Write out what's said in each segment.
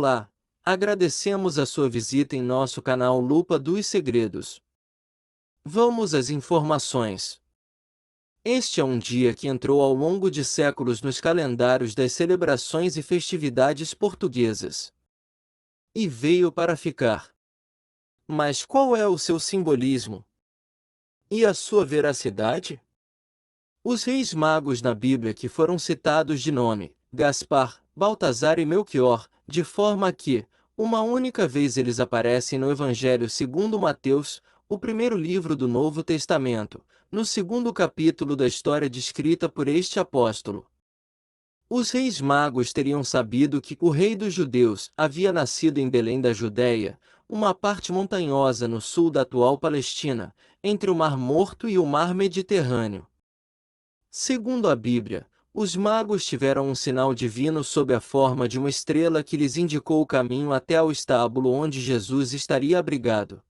Olá, agradecemos a sua visita em nosso canal Lupa dos Segredos. Vamos às informações. Este é um dia que entrou ao longo de séculos nos calendários das celebrações e festividades portuguesas. E veio para ficar. Mas qual é o seu simbolismo? E a sua veracidade? Os reis magos na Bíblia que foram citados de nome, Gaspar, Baltazar e Melquior, de forma que, uma única vez eles aparecem no Evangelho segundo Mateus, o primeiro livro do Novo Testamento, no segundo capítulo da história descrita por este apóstolo. Os reis magos teriam sabido que o rei dos judeus havia nascido em Belém da Judéia, uma parte montanhosa no sul da atual Palestina, entre o Mar Morto e o Mar Mediterrâneo. Segundo a Bíblia, os magos tiveram um sinal divino sob a forma de uma estrela que lhes indicou o caminho até ao estábulo onde Jesus estaria abrigado.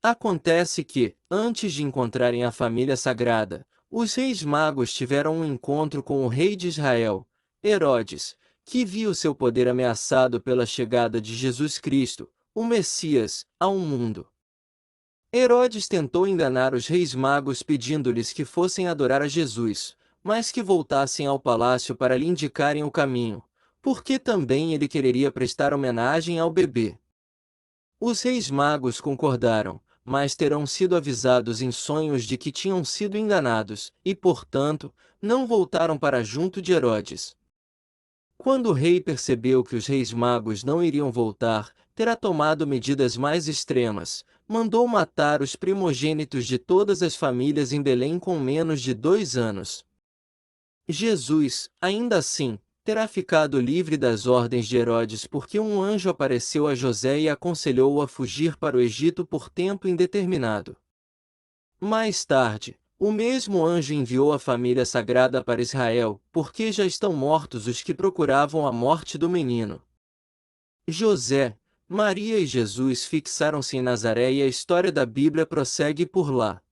Acontece que, antes de encontrarem a família sagrada, os reis magos tiveram um encontro com o rei de Israel, Herodes, que viu seu poder ameaçado pela chegada de Jesus Cristo, o Messias, ao mundo. Herodes tentou enganar os reis magos pedindo-lhes que fossem adorar a Jesus, mas que voltassem ao palácio para lhe indicarem o caminho, porque também ele quereria prestar homenagem ao bebê. Os reis magos concordaram, mas terão sido avisados em sonhos de que tinham sido enganados, e portanto, não voltaram para junto de Herodes. Quando o rei percebeu que os reis magos não iriam voltar, terá tomado medidas mais extremas, mandou matar os primogênitos de todas as famílias em Belém com menos de 2 anos. Jesus, ainda assim, terá ficado livre das ordens de Herodes porque um anjo apareceu a José e aconselhou-o a fugir para o Egito por tempo indeterminado. Mais tarde, o mesmo anjo enviou a família sagrada para Israel, porque já estão mortos os que procuravam a morte do menino. José, Maria e Jesus fixaram-se em Nazaré e a história da Bíblia prossegue por lá.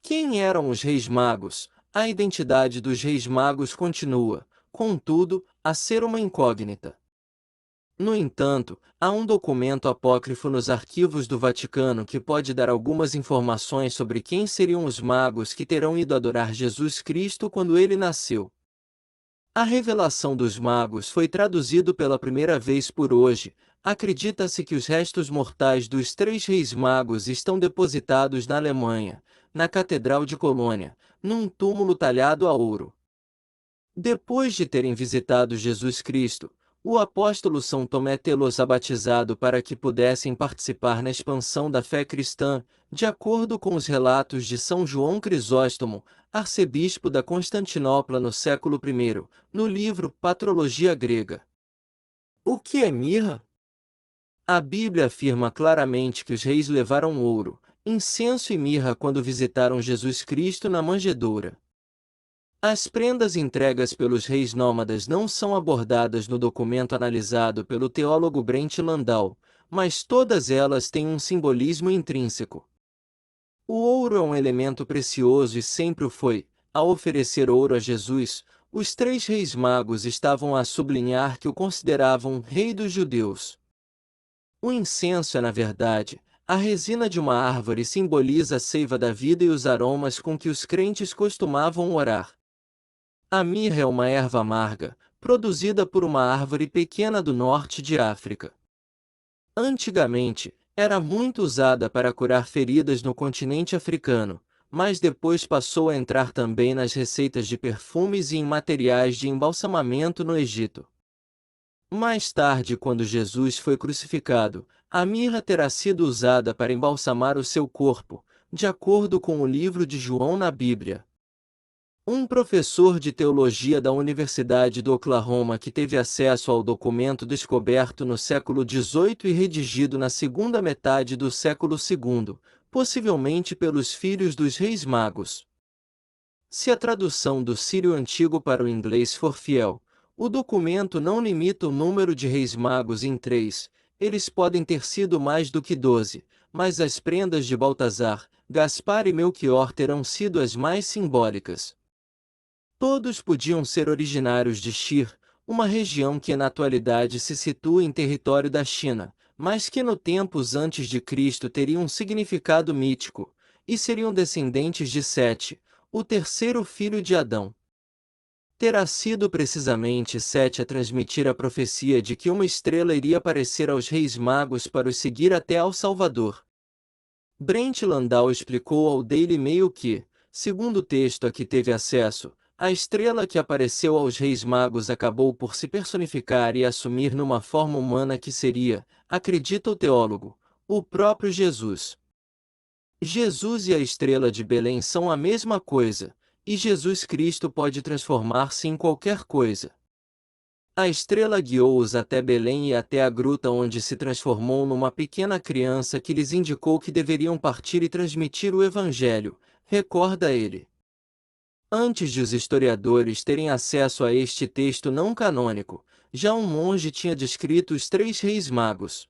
Quem eram os reis magos? A identidade dos reis magos continua, contudo, a ser uma incógnita. No entanto, há um documento apócrifo nos arquivos do Vaticano que pode dar algumas informações sobre quem seriam os magos que terão ido adorar Jesus Cristo quando ele nasceu. A revelação dos magos foi traduzido pela primeira vez por hoje. Acredita-se que os restos mortais dos 3 reis magos estão depositados na Alemanha, na Catedral de Colônia, num túmulo talhado a ouro. Depois de terem visitado Jesus Cristo, o apóstolo São Tomé tê-los batizado para que pudessem participar na expansão da fé cristã, de acordo com os relatos de São João Crisóstomo, arcebispo da Constantinopla no século I, no livro Patrologia Grega. O que é mirra? A Bíblia afirma claramente que os reis levaram ouro, incenso e mirra quando visitaram Jesus Cristo na manjedoura. As prendas entregas pelos reis nômades não são abordadas no documento analisado pelo teólogo Brent Landau, mas todas elas têm um simbolismo intrínseco. O ouro é um elemento precioso e sempre o foi. Ao oferecer ouro a Jesus, os 3 reis magos estavam a sublinhar que o consideravam rei dos judeus. O incenso é, na verdade, a resina de uma árvore, simboliza a seiva da vida e os aromas com que os crentes costumavam orar. A mirra é uma erva amarga, produzida por uma árvore pequena do norte de África. Antigamente, era muito usada para curar feridas no continente africano, mas depois passou a entrar também nas receitas de perfumes e em materiais de embalsamamento no Egito. Mais tarde, quando Jesus foi crucificado, a mirra terá sido usada para embalsamar o seu corpo, de acordo com o livro de João na Bíblia. Um professor de teologia da Universidade do Oklahoma que teve acesso ao documento descoberto no século XVIII e redigido na segunda metade do século II, possivelmente pelos filhos dos reis magos. Se a tradução do sírio antigo para o inglês for fiel, o documento não limita o número de reis magos em 3, eles podem ter sido mais do que 12, mas as prendas de Baltazar, Gaspar e Melquior terão sido as mais simbólicas. Todos podiam ser originários de Shir, uma região que na atualidade se situa em território da China, mas que no tempos antes de Cristo teria um significado mítico, e seriam descendentes de Sete, o terceiro filho de Adão. Terá sido precisamente Sete a transmitir a profecia de que uma estrela iria aparecer aos reis magos para os seguir até ao Salvador. Brent Landau explicou ao Daily Mail que, segundo o texto a que teve acesso, a estrela que apareceu aos reis magos acabou por se personificar e assumir numa forma humana que seria, acredita o teólogo, o próprio Jesus. Jesus e a estrela de Belém são a mesma coisa, e Jesus Cristo pode transformar-se em qualquer coisa. A estrela guiou-os até Belém e até a gruta onde se transformou numa pequena criança que lhes indicou que deveriam partir e transmitir o Evangelho, recorda ele. Antes de os historiadores terem acesso a este texto não canônico, já um monge tinha descrito os três reis magos.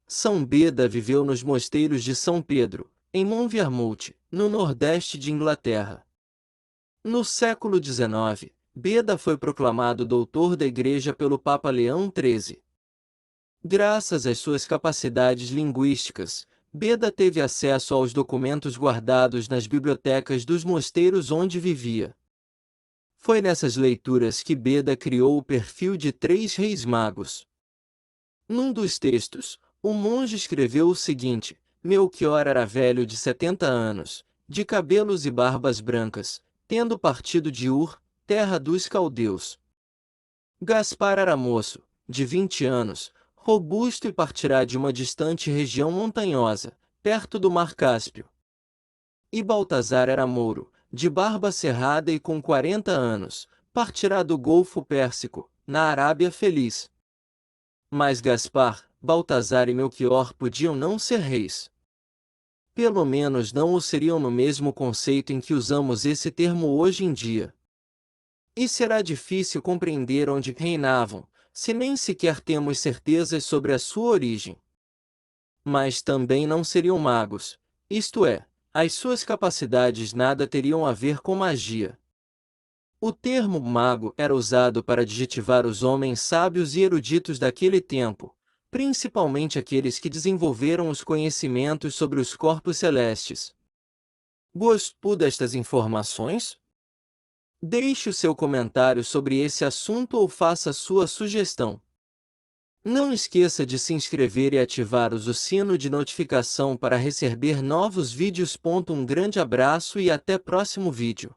São Beda viveu nos mosteiros de São Pedro, em Monfermoute, no nordeste de Inglaterra. No século XIX, Beda foi proclamado doutor da Igreja pelo Papa Leão XIII. Graças às suas capacidades linguísticas, Beda teve acesso aos documentos guardados nas bibliotecas dos mosteiros onde vivia. Foi nessas leituras que Beda criou o perfil de três reis magos. Num dos textos, o monge escreveu o seguinte: Melchior era velho de 70 anos, de cabelos e barbas brancas, tendo partido de Ur, terra dos caldeus. Gaspar era moço, de 20 anos, robusto e partirá de uma distante região montanhosa, perto do mar Cáspio. E Baltazar era mouro, de barba cerrada e com 40 anos, partirá do Golfo Pérsico, na Arábia Feliz. Mas Gaspar, Baltazar e Melchior podiam não ser reis. Pelo menos não o seriam no mesmo conceito em que usamos esse termo hoje em dia. E será difícil compreender onde reinavam, se nem sequer temos certezas sobre a sua origem. Mas também não seriam magos, isto é, as suas capacidades nada teriam a ver com magia. O termo mago era usado para adjetivar os homens sábios e eruditos daquele tempo, principalmente aqueles que desenvolveram os conhecimentos sobre os corpos celestes. Gostou destas informações? Deixe o seu comentário sobre esse assunto ou faça sua sugestão. Não esqueça de se inscrever e ativar o sino de notificação para receber novos vídeos. Um grande abraço e até próximo vídeo.